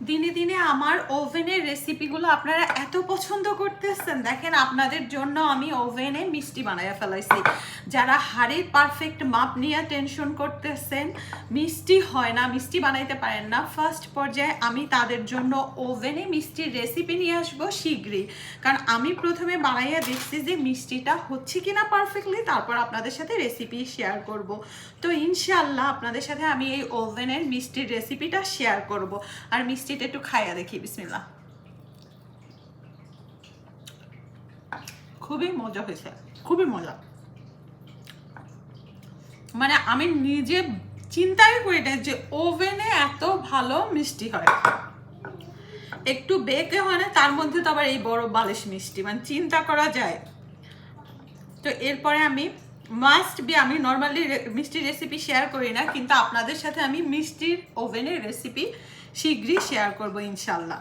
দিনে দিনে আমার ওভেনের রেসিপিগুলো আপনারা এত পছন্দ করতেছেন। দেখেন, আপনাদের জন্য আমি ওভেনে মিষ্টি বানাইয়া ফেলাইছি। যারা হাড়ির পারফেক্ট মাপ নিয়ে টেনশন করতেছেন, মিষ্টি হয় না, মিষ্টি বানাইতে পারেন না, ফার্স্ট পর্যায়ে আমি তাদের জন্য ওভেনে মিষ্টির রেসিপি নিয়ে আসবো শীঘ্রই। কারণ আমি প্রথমে বানাইয়া দেখছি যে মিষ্টিটা হচ্ছে কিনা পারফেক্টলি, তারপর আপনাদের সাথে রেসিপি শেয়ার করব। তো ইনশাআল্লাহ আপনাদের সাথে আমি এই ওভেনের মিষ্টির রেসিপিটা শেয়ার করব। আর মিষ্টিটা একটু খাইয়া দেখি, বিসমিল্লাহ। খুবই মজা হয়েছে, খুবই মজা। মানে আমি নিজে চিন্তাই করি না যে ওভেনে এত ভালো মিষ্টি হয়। একটু বেকে হয় না, তার মধ্যে তো আবার এই বড় বালিশ মিষ্টি, মানে চিন্তা করা যায়। তো এরপরে আমি আমি নর্মালি মিষ্টির রেসিপি শেয়ার করি না, কিন্তু আপনাদের সাথে আমি মিষ্টির ওভেনের রেসিপি শীঘ্রই শেয়ার করব ইনশাল্লাহ।